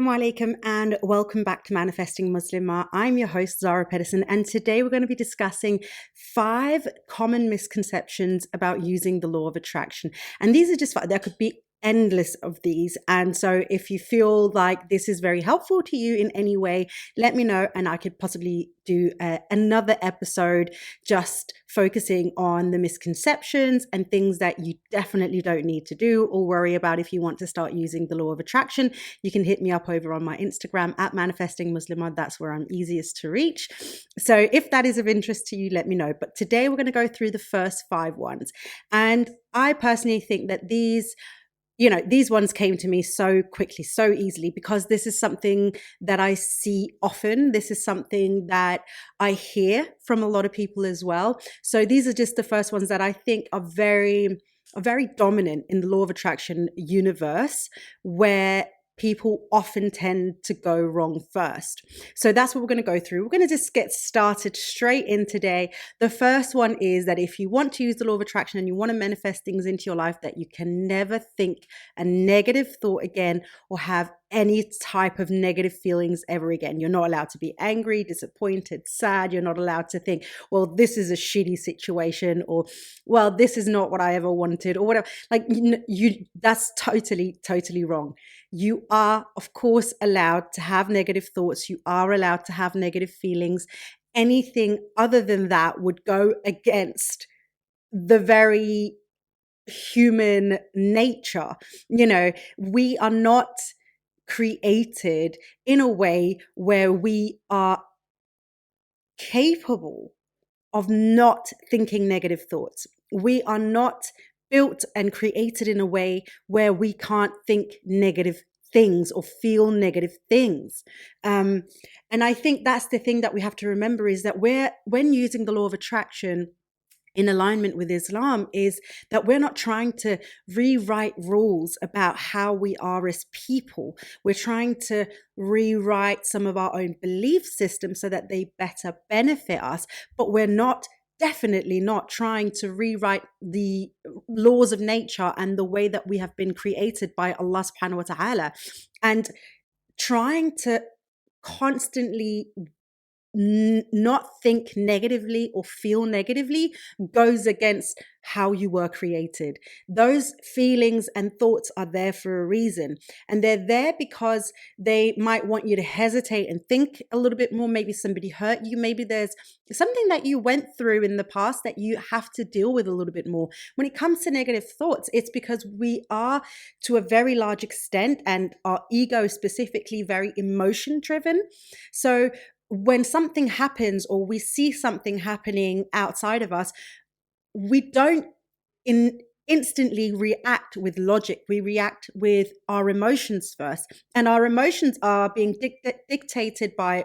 Assalamu alaikum and welcome back to Manifesting Muslimah. I'm your host Zara Pedersen, and today we're going to be discussing 5 common misconceptions about using the law of attraction. And these are just 5. There could be endless of these, and so if you feel like this is very helpful to you in any way, let me know and I could possibly do another episode just focusing on the misconceptions and things that you definitely don't need to do or worry about. If you want to start using the law of attraction, you can hit me up over on my Instagram at Manifesting Muslimah. That's where I'm easiest to reach. So if that is of interest to you, let me know. But today we're going to go through the first 5 ones. And I personally think that these ones came to me so quickly, so easily, because this is something that I see often. This is something that I hear from a lot of people as well. So these are just the first ones that I think are very dominant in the law of attraction universe, where people often tend to go wrong first. So that's what we're going to go through. We're going to just get started straight in today. The first one is that if you want to use the law of attraction and you want to manifest things into your life, that you can never think a negative thought again or have any type of negative feelings ever again. You're not allowed to be angry, disappointed, sad. You're not allowed to think, well, this is a shitty situation, or, well, this is not what I ever wanted, or whatever. Like, that's totally wrong. You are, of course, allowed to have negative thoughts. You are allowed to have negative feelings. Anything other than that would go against the very human nature. We are not created in a way where we are capable of not thinking negative thoughts. We are not built and created in a way where we can't think negative things or feel negative things. And I think that's the thing that we have to remember, is that when using the law of attraction in alignment with Islam, is that we're not trying to rewrite rules about how we are as people. We're trying to rewrite some of our own belief systems so that they better benefit us, but we're definitely not trying to rewrite the laws of nature and the way that we have been created by Allah subhanahu wa ta'ala. And trying to constantly not think negatively or feel negatively goes against how you were created. Those feelings and thoughts are there for a reason, and they're there because they might want you to hesitate and think a little bit more. Maybe somebody hurt you, maybe there's something that you went through in the past that you have to deal with a little bit more. When it comes to negative thoughts, it's because we are, to a very large extent, and our ego specifically, very emotion driven. So when something happens or we see something happening outside of us, we don't instantly react with logic. We react with our emotions first. And our emotions are being dictated by,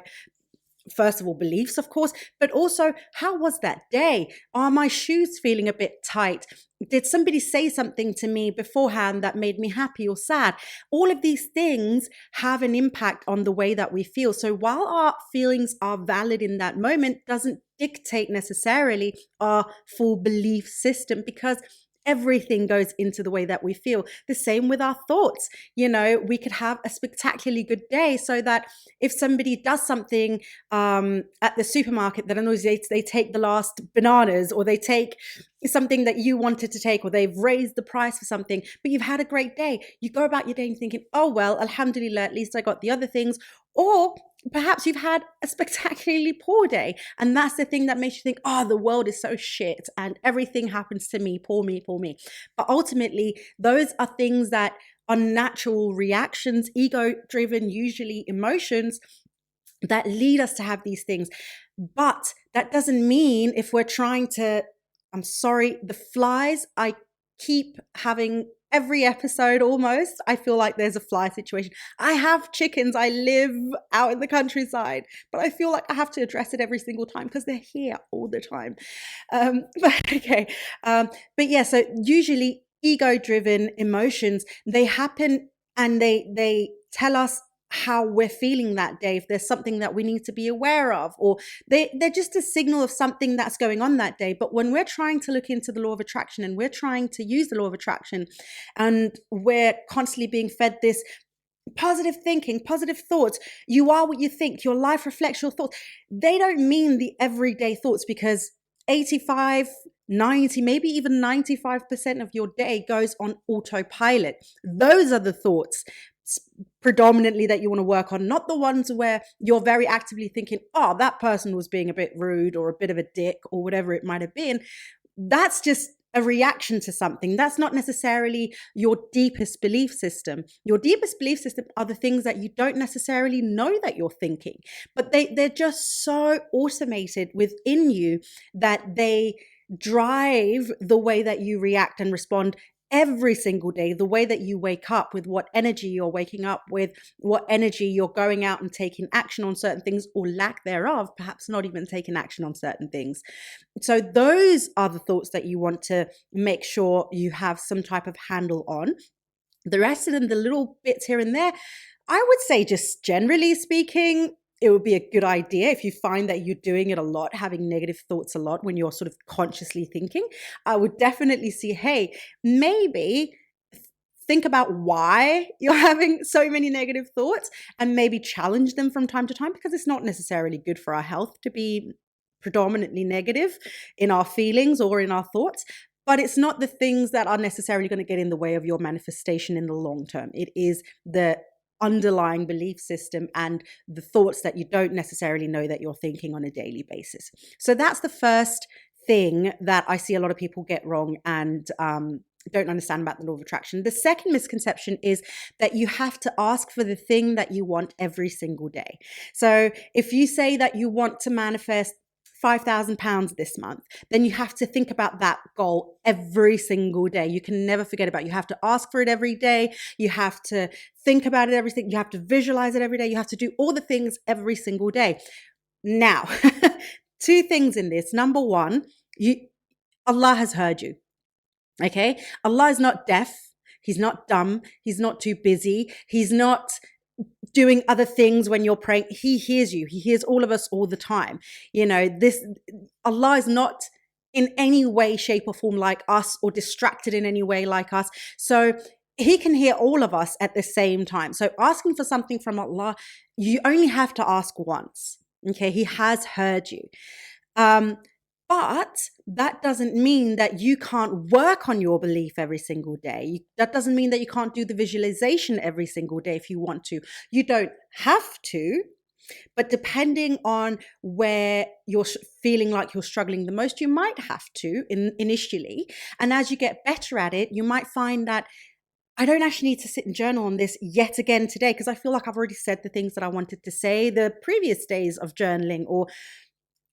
first of all, beliefs, of course, but also, how was that day? Are my shoes feeling a bit tight? Did somebody say something to me beforehand that made me happy or sad? All of these things have an impact on the way that we feel. So while our feelings are valid in that moment, doesn't dictate necessarily our full belief system, because everything goes into the way that we feel. The same with our thoughts. We could have a spectacularly good day, so that if somebody does something at the supermarket that annoys you, they take the last bananas, or they take something that you wanted to take, or they've raised the price for something, but you've had a great day. You go about your day and thinking, oh, well, alhamdulillah, at least I got the other things. Or perhaps you've had a spectacularly poor day, and that's the thing that makes you think, oh, the world is so shit and everything happens to me, poor me, poor me. But ultimately, those are things that are natural reactions, ego-driven, usually emotions, that lead us to have these things. But that doesn't mean, if we're trying to, I'm sorry, the flies, I keep having every episode almost, I feel like there's a fly situation. I have chickens. I live out in the countryside, but I feel like I have to address it every single time because they're here all the time. But yeah, so usually ego-driven emotions, they happen and they tell us how we're feeling that day, if there's something that we need to be aware of, or they're just a signal of something that's going on that day. But when we're trying to look into the law of attraction and we're trying to use the law of attraction, and we're constantly being fed this Positive thinking, positive thoughts. You are what you think. Your life reflects your thoughts. They don't mean the everyday thoughts, because 85, 90, maybe even 95% of your day goes on autopilot. Those are the thoughts predominantly that you want to work on, not the ones where you're very actively thinking, oh, that person was being a bit rude or a bit of a dick or whatever it might have been. That's just a reaction to something. That's not necessarily your deepest belief system. Your deepest belief system are the things that you don't necessarily know that you're thinking, but they're just so automated within you that they drive the way that you react and respond every single day, the way that you wake up, with what energy you're waking up with, what energy you're going out and taking action on certain things, or lack thereof, perhaps not even taking action on certain things. So those are the thoughts that you want to make sure you have some type of handle on. The rest of them, the little bits here and there, I would say, just generally speaking, it would be a good idea if you find that you're doing it a lot, having negative thoughts a lot when you're sort of consciously thinking. I would definitely see, hey, maybe think about why you're having so many negative thoughts, and maybe challenge them from time to time, because it's not necessarily good for our health to be predominantly negative in our feelings or in our thoughts. But it's not the things that are necessarily going to get in the way of your manifestation in the long term. It is the underlying belief system and the thoughts that you don't necessarily know that you're thinking on a daily basis. So that's the first thing that I see a lot of people get wrong and don't understand about the law of attraction. The second misconception is that you have to ask for the thing that you want every single day. So if you say that you want to manifest £5,000 this month, then you have to think about that goal every single day. You can never forget about it. You have to ask for it every day. You have to think about it every day. You have to visualize it every day. You have to do all the things every single day. Now, two things in this. Number one, Allah has heard you. Okay? Allah is not deaf. He's not dumb. He's not too busy. He's not doing other things when you're praying. He hears you. He hears all of us all the time. You know, Allah is not in any way, shape, or form like us, or distracted in any way like us. So he can hear all of us at the same time. So asking for something from Allah, you only have to ask once. Okay? He has heard you. But that doesn't mean that you can't work on your belief every single day. That doesn't mean that you can't do the visualization every single day if you want to. You don't have to, but depending on where you're feeling like you're struggling the most, you might have to initially. And as you get better at it, you might find that I don't actually need to sit and journal on this yet again today, because I feel like I've already said the things that I wanted to say the previous days of journaling, or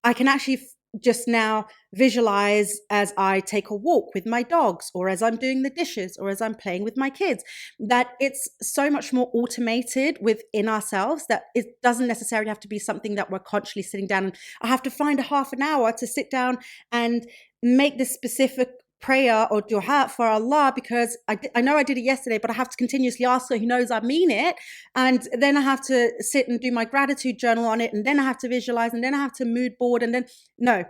I can actually just now visualize as I take a walk with my dogs, or as I'm doing the dishes, or as I'm playing with my kids, that it's so much more automated within ourselves that it doesn't necessarily have to be something that we're consciously sitting down and I have to find a half an hour to sit down and make this specific prayer or dua for Allah, because I know I did it yesterday, but I have to continuously ask so He knows I mean it. And then I have to sit and do my gratitude journal on it. And then I have to visualize, and then I have to mood board. And then, no,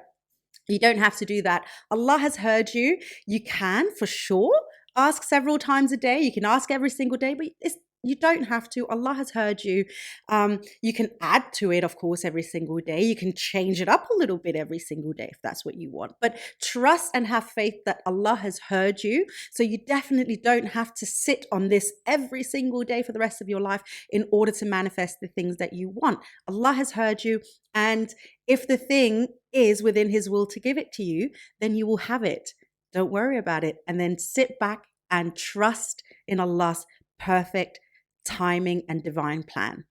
you don't have to do that. Allah has heard you. You can, for sure, ask several times a day. You can ask every single day, but you don't have to. Allah has heard you. You can add to it, of course, every single day. You can change it up a little bit every single day if that's what you want. But trust and have faith that Allah has heard you. So you definitely don't have to sit on this every single day for the rest of your life in order to manifest the things that you want. Allah has heard you. And if the thing is within His will to give it to you, then you will have it. Don't worry about it. And then sit back and trust in Allah's perfect timing and divine plan.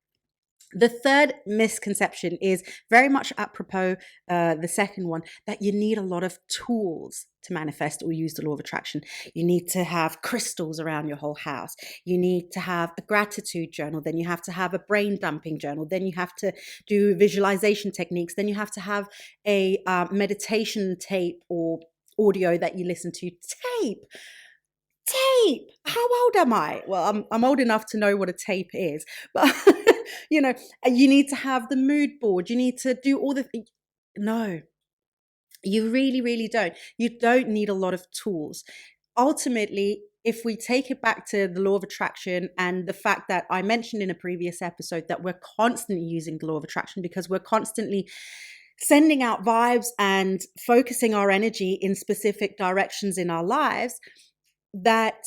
The third misconception is very much apropos the second one, that you need a lot of tools to manifest or use the law of attraction. You need to have crystals around your whole house. You need to have a gratitude journal. Then you have to have a brain dumping journal. Then you have to do visualization techniques. Then you have to have a meditation tape or audio that you listen to. Tape. How old am I? Well, I'm old enough to know what a tape is, but you know, you need to have the mood board. You need to do all the things. No, you really, really don't. You don't need a lot of tools. Ultimately, if we take it back to the law of attraction and the fact that I mentioned in a previous episode that we're constantly using the law of attraction because we're constantly sending out vibes and focusing our energy in specific directions in our lives, that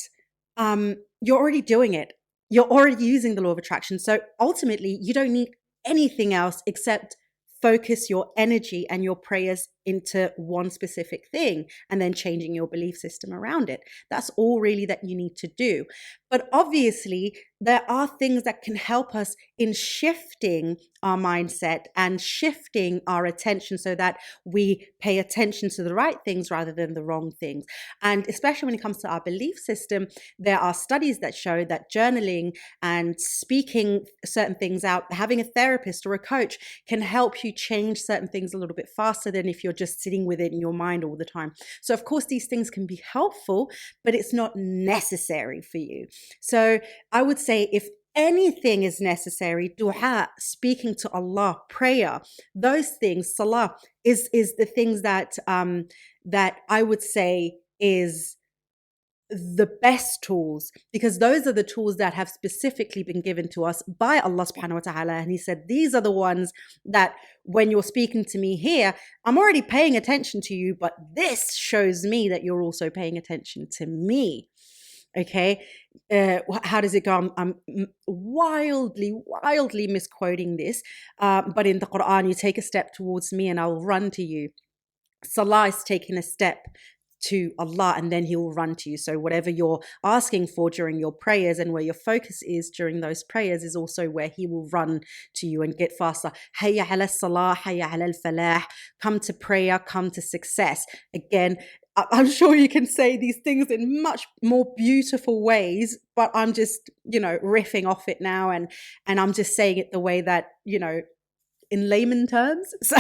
you're already doing it. You're already using the law of attraction. So ultimately, you don't need anything else except focus your energy and your prayers into one specific thing and then changing your belief system around it. That's all really that you need to do. But obviously, there are things that can help us in shifting our mindset and shifting our attention so that we pay attention to the right things rather than the wrong things. And especially when it comes to our belief system, there are studies that show that journaling and speaking certain things out, having a therapist or a coach can help you change certain things a little bit faster than if you're just sitting with it in your mind all the time. So, of course, these things can be helpful, but it's not necessary for you. So, I would say if anything is necessary, dua, speaking to Allah, prayer, those things, salah, is the things that that I would say is the best tools, because those are the tools that have specifically been given to us by Allah subhanahu wa ta'ala. And he said, these are the ones that when you're speaking to me here, I'm already paying attention to you, but this shows me that you're also paying attention to me. Okay. How does it go? I'm wildly misquoting this. But in the Quran, you take a step towards me and I'll run to you. Salah is taking a step to Allah and then he will run to you. So whatever you're asking for during your prayers and where your focus is during those prayers is also where he will run to you and get faster. Hayya ala salah, hayya ala al-falah. Come to prayer, come to success. Again, I'm sure you can say these things in much more beautiful ways, but I'm just, riffing off it now and I'm just saying it the way that, in layman terms. So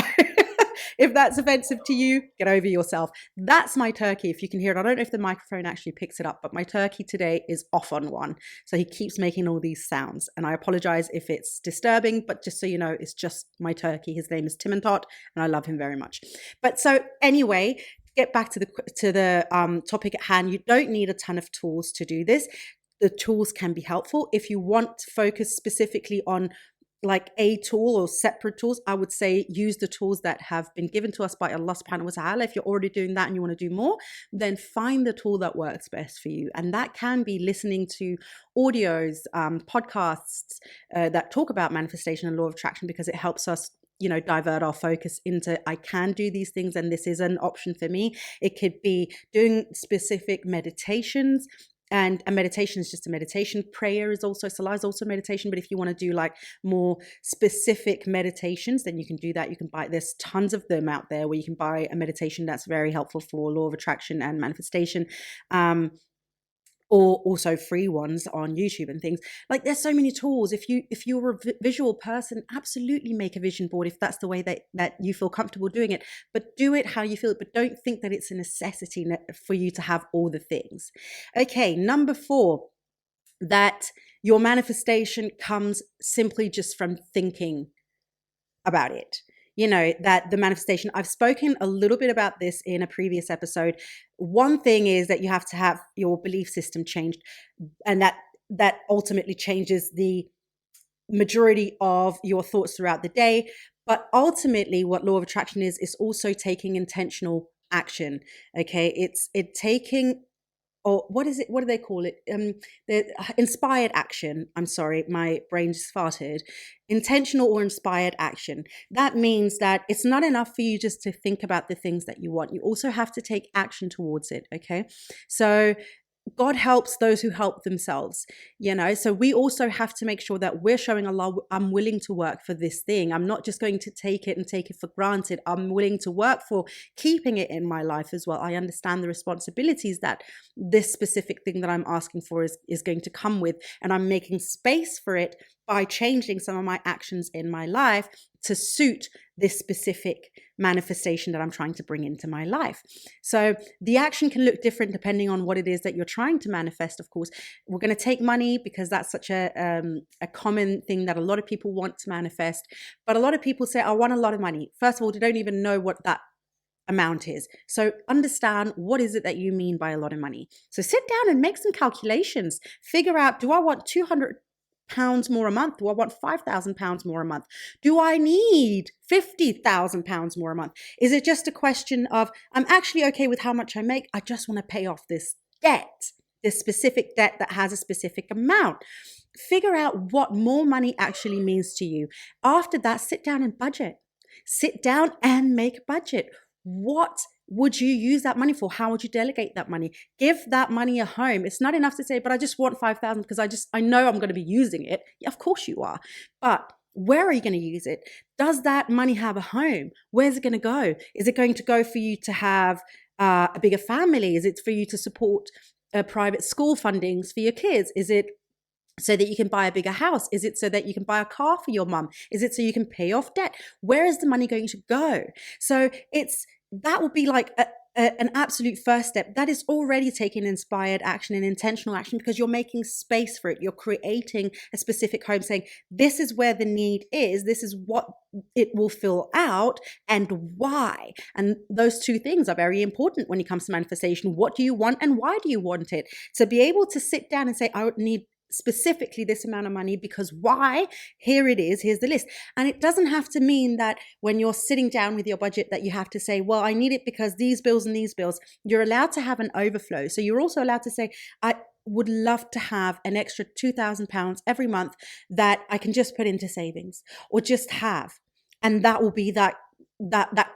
if that's offensive to you, get over yourself. That's my turkey. If you can hear it, I don't know if the microphone actually picks it up, but my turkey today is off on one. So he keeps making all these sounds. And I apologize if it's disturbing, but just so you know, it's just my turkey. His name is Timantot and I love him very much. But so anyway, get back to the topic at hand. You don't need a ton of tools to do this. The tools can be helpful. If you want to focus specifically on like a tool or separate tools, I would say use the tools that have been given to us by Allah subhanahu wa ta'ala. If you're already doing that and you want to do more, then find the tool that works best for you. And that can be listening to audios, podcasts that talk about manifestation and law of attraction, because it helps us divert our focus into, I can do these things and this is an option for me. It could be doing specific meditations. And a meditation is just a meditation. Prayer is also, salah is also meditation. But if you want to do like more specific meditations, then you can do that. You can buy, there's tons of them out there where you can buy a meditation that's very helpful for law of attraction and manifestation. Or also free ones on YouTube and things. Like there's so many tools. If you're a visual person, absolutely make a vision board if that's the way that you feel comfortable doing it. But do it how you feel. But don't think that it's a necessity for you to have all the things. Okay, number 4, that your manifestation comes simply just from thinking about it. That the manifestation, I've spoken a little bit about this in a previous episode. One thing is that you have to have your belief system changed, and that ultimately changes the majority of your thoughts throughout the day. But ultimately what law of attraction is also taking intentional action. Okay, it's taking, or what is it? What do they call it? The inspired action. I'm sorry, my brain just farted. Intentional or inspired action. That means that it's not enough for you just to think about the things that you want. You also have to take action towards it. Okay, so God helps those who help themselves, so we also have to make sure that we're showing Allah, I'm willing to work for this thing. I'm not just going to take it for granted. I'm willing to work for keeping it in my life as well. I understand the responsibilities that this specific thing that I'm asking for is going to come with, and I'm making space for it by changing some of my actions in my life to suit this specific manifestation that I'm trying to bring into my life. So the action can look different depending on what it is that you're trying to manifest. Of course, we're going to take money because that's such a common thing that a lot of people want to manifest. But a lot of people say, I want a lot of money. First of all, they don't even know what that amount is. So understand, what is it that you mean by a lot of money? So sit down and make some calculations. Figure out, do I want £200 more a month? Do I want £5,000 more a month? Do I need £50,000 more a month? Is it just a question of, I'm actually okay with how much I make, I just want to pay off this debt, this specific debt that has a specific amount? Figure out what more money actually means to you. After that, sit down and budget. Sit down and make a budget. What would you use that money for? How would you delegate that money? Give that money a home. It's not enough to say, but I just want 5,000 because I know I'm going to be using it. Yeah, of course you are. But where are you going to use it? Does that money have a home? Where's it going to go? Is it going to go for you to have a bigger family? Is it for you to support private school fundings for your kids? Is it so that you can buy a bigger house? Is it so that you can buy a car for your mum? Is it so you can pay off debt? Where is the money going to go? So that will be like an absolute first step. That is already taking inspired action and intentional action, because you're making space for it. You're creating a specific home, saying, this is where the need is. This is what it will fill out and why. And those two things are very important when it comes to manifestation. What do you want and why do you want it? To be able to sit down and say, I would need specifically this amount of money because why? Here it is. Here's the list. And it doesn't have to mean that when you're sitting down with your budget that you have to say, well, I need it because these bills and these bills. You're allowed to have an overflow. So you're also allowed to say, I would love to have an extra £2,000 every month that I can just put into savings or just have. And that will be that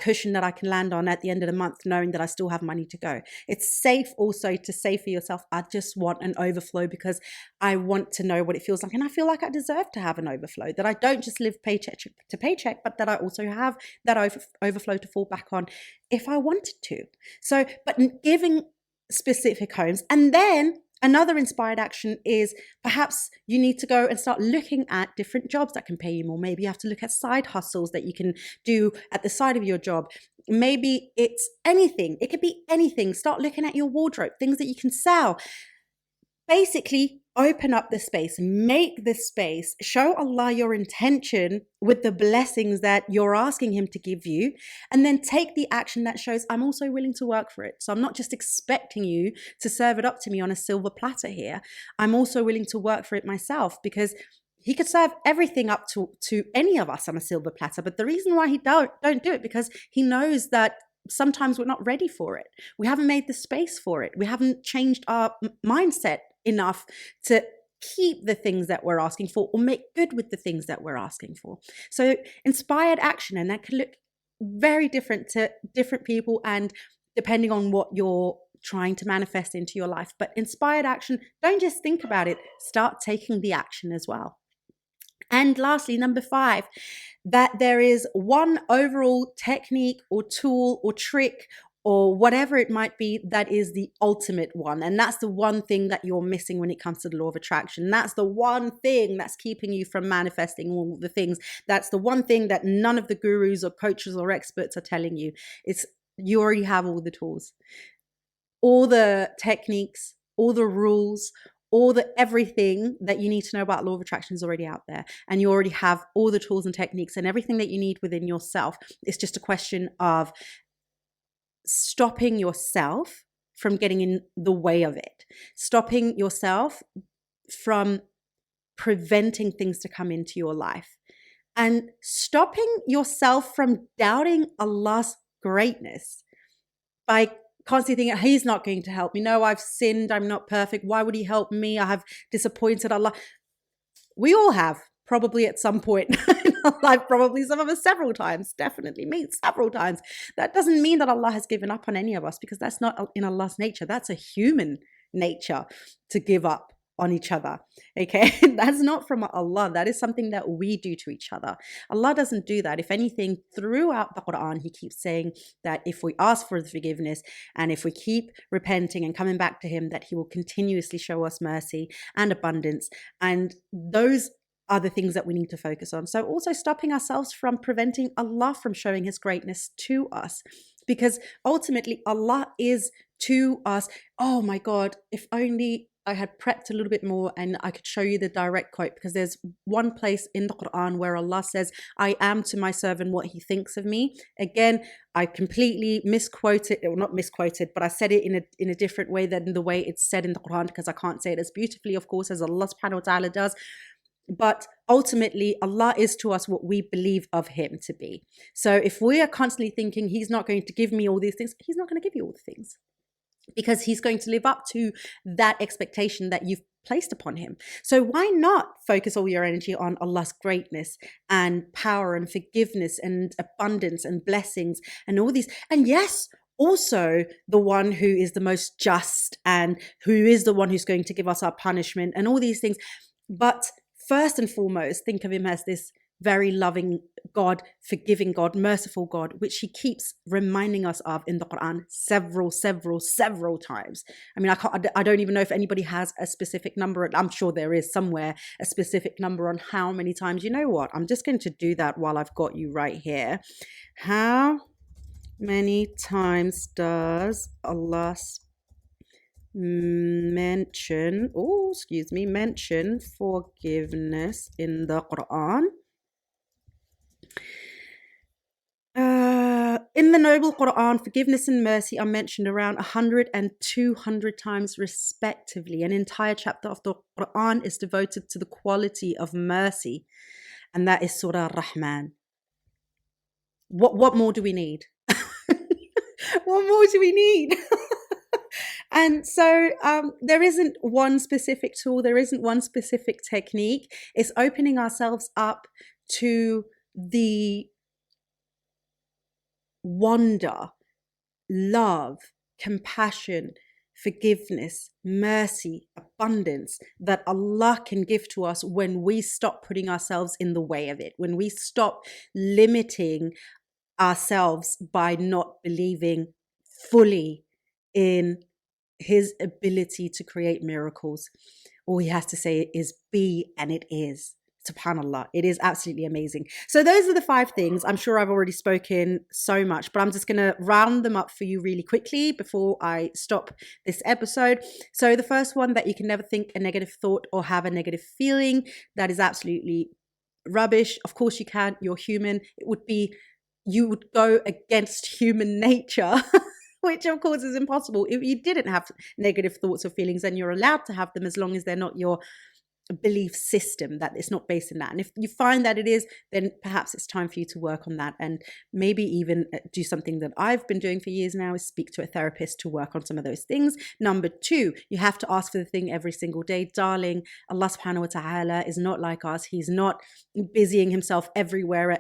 cushion that I can land on at the end of the month, knowing that I still have money to go. It's safe also to say for yourself, I just want an overflow because I want to know what it feels like. And I feel like I deserve to have an overflow, that I don't just live paycheck to paycheck, but that I also have that overflow to fall back on if I wanted to. So, but giving specific homes. And then another inspired action is perhaps you need to go and start looking at different jobs that can pay you more. Maybe you have to look at side hustles that you can do at the side of your job. Maybe it's anything. It could be anything. Start looking at your wardrobe, things that you can sell. Basically, open up the space, make the space, show Allah your intention with the blessings that you're asking Him to give you, and then take the action that shows, I'm also willing to work for it. So I'm not just expecting you to serve it up to me on a silver platter here. I'm also willing to work for it myself, because He could serve everything up to any of us on a silver platter. But the reason why He don't do it, because He knows that sometimes we're not ready for it. We haven't made the space for it. We haven't changed our mindset enough to keep the things that we're asking for or make good with the things that we're asking for. So inspired action, and that can look very different to different people and depending on what you're trying to manifest into your life. But inspired action, don't just think about it, start taking the action as well. And lastly, number 5, that there is one overall technique or tool or trick or whatever it might be that is the ultimate one. And that's the one thing that you're missing when it comes to the law of attraction. That's the one thing that's keeping you from manifesting all the things. That's the one thing that none of the gurus or coaches or experts are telling you. It's you already have all the tools, all the techniques, all the rules, all the everything that you need to know about law of attraction is already out there. And you already have all the tools and techniques and everything that you need within yourself. It's just a question of stopping yourself from getting in the way of it, stopping yourself from preventing things to come into your life, and stopping yourself from doubting Allah's greatness by constantly thinking, He's not going to help me. No, I've sinned. I'm not perfect. Why would He help me? I have disappointed Allah. We all have, probably at some point in our life, probably some of us several times, definitely me several times. That doesn't mean that Allah has given up on any of us, because that's not in Allah's nature. That's a human nature to give up on each other. Okay, that's not from Allah. That is something that we do to each other. Allah doesn't do that. If anything, throughout the Quran, He keeps saying that if we ask for the forgiveness and if we keep repenting and coming back to Him, that He will continuously show us mercy and abundance. And those are the things that we need to focus on. So also stopping ourselves from preventing Allah from showing His greatness to us, because ultimately Allah is to us. Oh my God, if only I had prepped a little bit more and I could show you the direct quote, because there's one place in the Quran where Allah says, I am to my servant what he thinks of me. Again, I completely misquoted, or not misquoted, but I said it in a different way than the way it's said in the Quran, because I can't say it as beautifully, of course, as Allah subhanahu wa ta'ala does. But ultimately, Allah is to us what we believe of him to be. So if we are constantly thinking he's not going to give me all these things, he's not going to give you all the things, because he's going to live up to that expectation that you've placed upon him. So why not focus all your energy on Allah's greatness and power and forgiveness and abundance and blessings and all these? And yes, also the one who is the most just and who is the one who's going to give us our punishment and all these things. But first and foremost, think of him as this very loving God, forgiving God, merciful God, which he keeps reminding us of in the Quran several times. I mean, I don't even know if anybody has a specific number. I'm sure there is somewhere a specific number on how many times. You know what? I'm just going to do that while I've got you right here. How many times does Allah mention forgiveness in the Quran? In the noble Quran, forgiveness and mercy are mentioned around 100 and 200 times respectively. An entire chapter of the Quran is devoted to the quality of mercy, and that is Surah Rahman. What more do we need? What more do we need? And so there isn't one specific tool, there isn't one specific technique. It's opening ourselves up to the wonder, love, compassion, forgiveness, mercy, abundance that Allah can give to us when we stop putting ourselves in the way of it, when we stop limiting ourselves by not believing fully in his ability to create miracles. All he has to say is be, and it is. SubhanAllah, it is absolutely amazing. So those are the 5 things. I'm sure I've already spoken so much, but I'm just going to round them up for you really quickly before I stop this episode. So the first one, that you can never think a negative thought or have a negative feeling. That is absolutely rubbish. Of course you can. You're human. You would go against human nature, which of course is impossible. If you didn't have negative thoughts or feelings, then you're allowed to have them, as long as they're not your belief system, that it's not based in that. And if you find that it is, then perhaps it's time for you to work on that, and maybe even do something that I've been doing for years now, is speak to a therapist to work on some of those things. Number 2, you have to ask for the thing every single day. Darling, Allah subhanahu wa ta'ala is not like us. He's not busying himself everywhere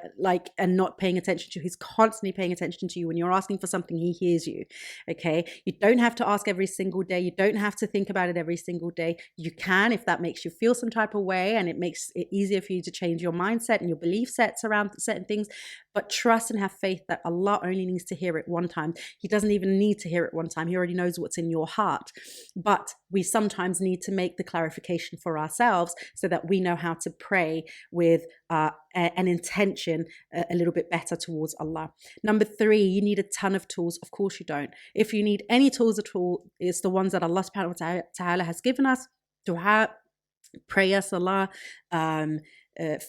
and not paying attention to you. He's constantly paying attention to you. When you're asking for something, he hears you. Okay, you don't have to ask every single day. You don't have to think about it every single day. You can, if that makes you feel some type of way and it makes it easier for you to change your mindset and your belief sets around certain things. But trust and have faith that Allah only needs to hear it one time. He doesn't even need to hear it one time. He already knows what's in your heart. But we sometimes need to make the clarification for ourselves so that we know how to pray with an intention a little bit better towards Allah. Number 3, you need a ton of tools. Of course you don't. If you need any tools at all, it's the ones that Allah subhanahu wa ta'ala has given us. Dua, prayer, salah,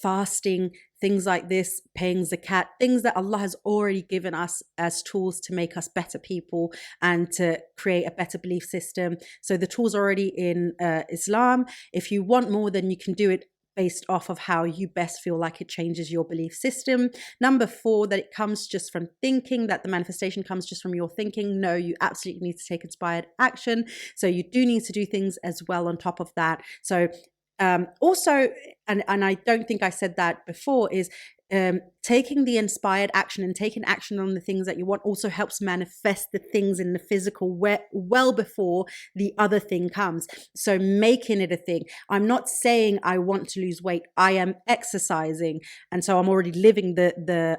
fasting, things like this, paying zakat, things that Allah has already given us as tools to make us better people and to create a better belief system. So the tools are already in Islam. If you want more, then you can do it based off of how you best feel like it changes your belief system. Number 4, that it comes just from thinking, that the manifestation comes just from your thinking. No, you absolutely need to take inspired action. So you do need to do things as well on top of that. So also, and I don't think I said that before, is taking the inspired action and taking action on the things that you want also helps manifest the things in the physical well before the other thing comes. So making it a thing. I'm not saying I want to lose weight. I am exercising, and so I'm already living the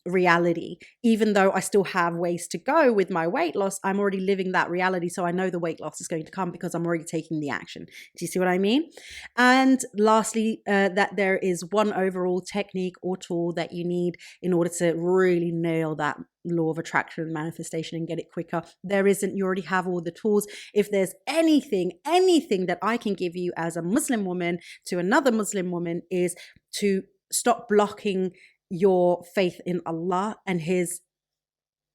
reality. Even though I still have ways to go with my weight loss, I'm already living that reality. So I know the weight loss is going to come because I'm already taking the action. Do you see what I mean? And lastly, that there is one overall technique or tool that you need in order to really nail that law of attraction and manifestation and get it quicker. There isn't. You already have all the tools. If there's anything that I can give you as a Muslim woman to another Muslim woman, is to stop blocking your faith in Allah and His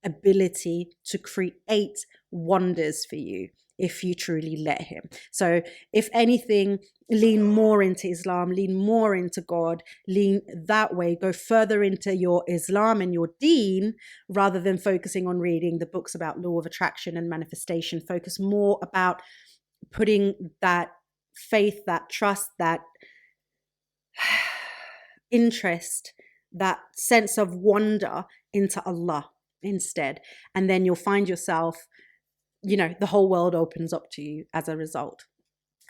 ability to create wonders for you if you truly let Him. So if anything, lean more into Islam, lean more into God, lean that way, go further into your Islam and your deen, rather than focusing on reading the books about law of attraction and manifestation. Focus more about putting that faith, that trust, that interest, that sense of wonder into Allah instead. And then you'll find yourself, the whole world opens up to you as a result.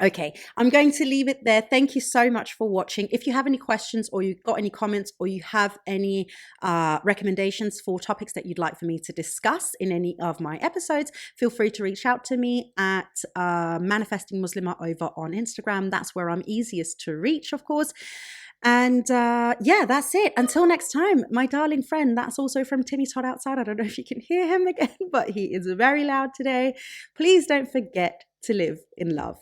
Okay, I'm going to leave it there. Thank you so much for watching. If you have any questions, or you've got any comments, or you have any recommendations for topics that you'd like for me to discuss in any of my episodes, feel free to reach out to me at Manifesting Muslima over on Instagram. That's where I'm easiest to reach, of course. And that's it. Until next time, my darling friend. That's also from Timmy Todd outside. I don't know if you can hear him again, but he is very loud today. Please don't forget to live in love.